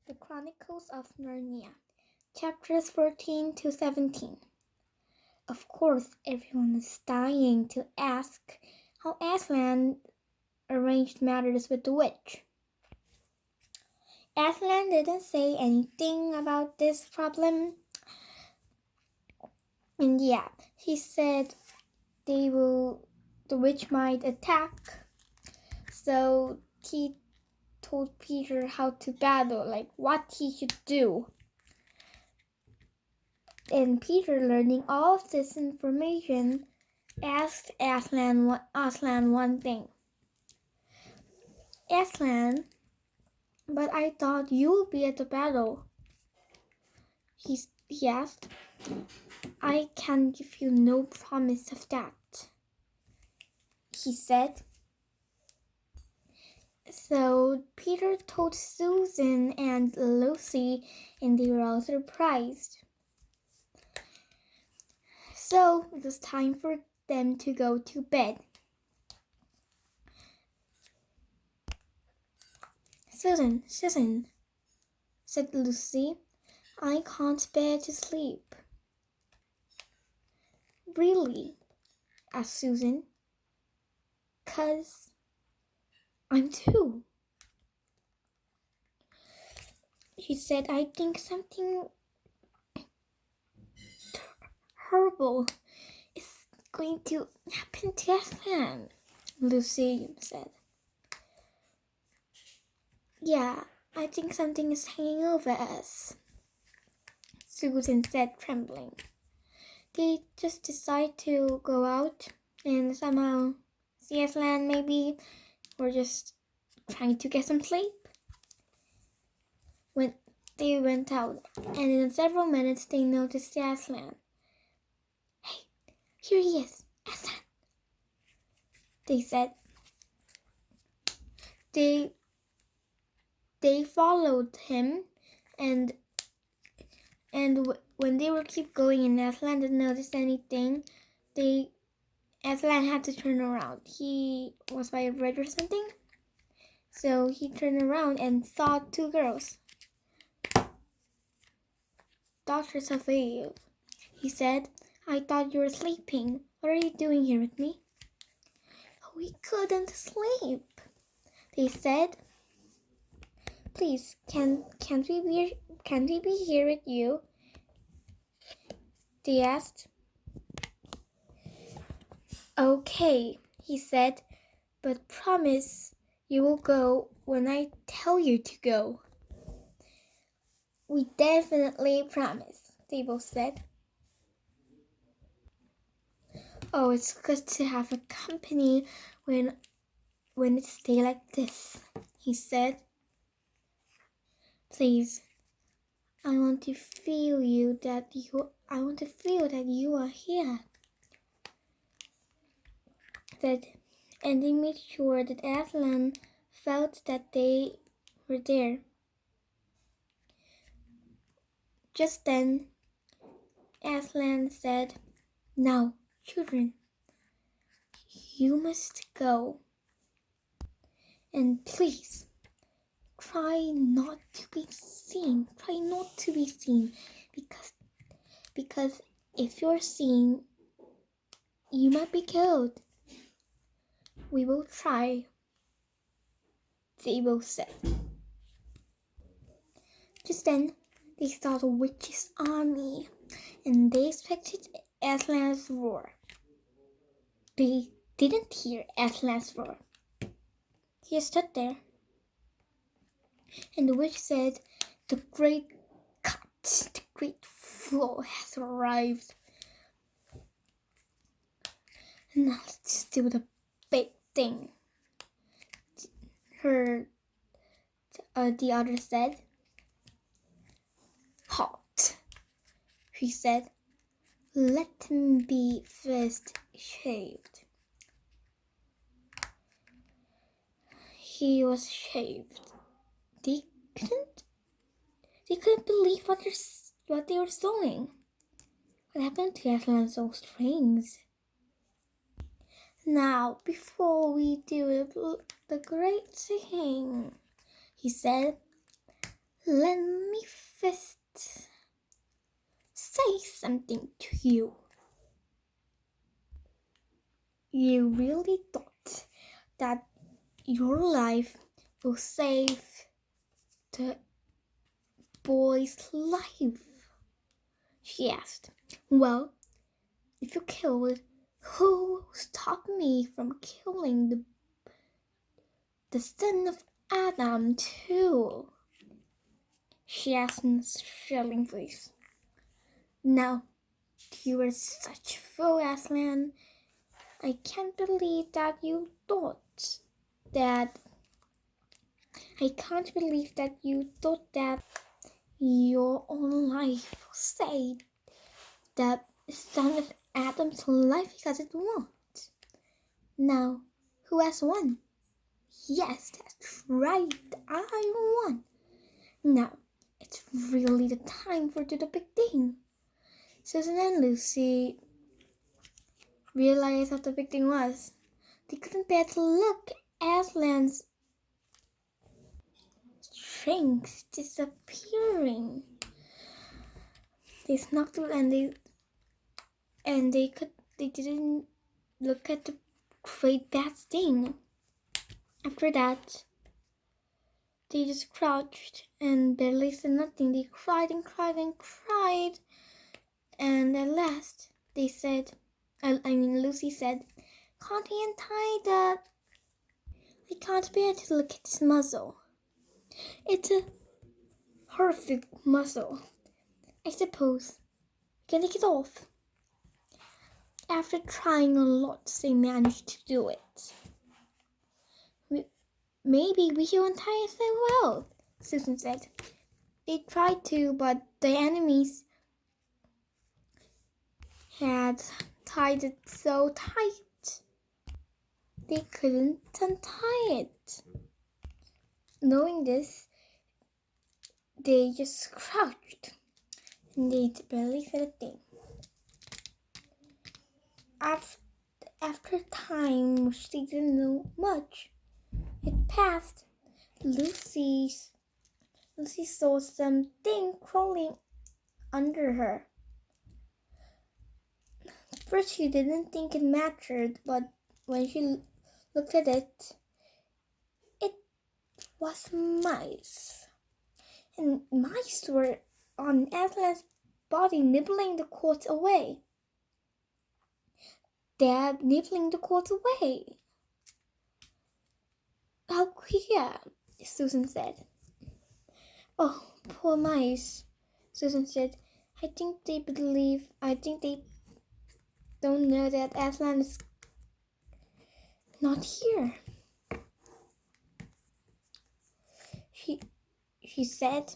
The Chronicles of Narnia, chapters 14 to 17. Of course, everyone is dying to ask how Aslan arranged matters with the witch. Aslan didn't say anything about this problem. And he said the witch might attack. So he told Peter how to battle, like what he should do. And Peter, learning all of this information, asked Aslan one thing. Aslan, but I thought you would be at the battle. He asked. I can give you no promise of that, he said. So Peter told Susan and Lucy, and they were all surprised. So it was time for them to go to bed. Susan, said Lucy, I can't bear to sleep. Really? asked Susan. 'Cause I'm too. She said, I think something horrible is going to happen to Aslan, Lucy said. Yeah, I think something is hanging over us, Susan said, trembling. They just decide to go out and somehow see Aslan, maybe, or just trying to get some sleep. When they went out, and in several minutes they noticed Aslan. Hey, here he is, Aslan, they said. They followed him, and when they were keep going and Aslan didn't notice anything, Aslan had to turn around. He was by a bridge or something, so he turned around and saw two girls. Daughters of Eve, he said. I thought you were sleeping. What are you doing here with me? We couldn't sleep, they said. Please, can't we be here with you? They asked. Okay, he said, but promise you will go when I tell you to go. We definitely promise, they both said. Oh, it's good to have a company when it's day like this, he said. Please, I want to feel that you are here. And they made sure that Aslan felt that they were there. Just then, Aslan said, Now, children, you must go. And please, try not to be seen. Because if you're seen, you might be killed. We will try, they both said. Just then, they saw the witch's army, and they expected Aslan's roar. They didn't hear Aslan's roar. He stood there, and the witch said, the great fool has arrived. Now let's do the big thing. The other said. Halt, she said. Let him be first shaved. He was shaved. They couldn't believe what they were doing. What happened to Aslan's old strings? Now, before we do the great thing, he said, Let me first say something to you. You really thought that your life will save the boy's life? She asked. Well, if you killed, who stopped me from killing the son of Adam too? She asked in a shrilling voice. Now, you are such a fool, Aslan. I can't believe that you thought that. I can't believe that you thought that your own life will save the son of Adam's life because it won't. Now, who has won? Yes, that's right, I won. Now, it's really the time for the big thing. Susan and Lucy realized what the big thing was. They couldn't bear to look at Aslan's strength disappearing. They snuck through and they didn't look at the great bad thing. After that, they just crouched and barely said nothing. They cried and cried and cried. And at last, Lucy said, can't we untie that? I can't bear to look at this muzzle. It's a perfect muzzle. I suppose we can take it off. After trying a lot, they managed to do it. Maybe we should untie it as well, Susan said. They tried to, but the enemies had tied it so tight they couldn't untie it. Knowing this, they just crouched and they barely said a thing. After time, which they didn't know much, it passed. Lucy saw something crawling under her. First, she didn't think it mattered, but when she looked at it, it was mice. And mice were on Aslan's body, nibbling the cords away. They're nibbling the cords away. How queer, Susan said. Oh, poor mice, Susan said. I think they don't know that Aslan is not here. She said,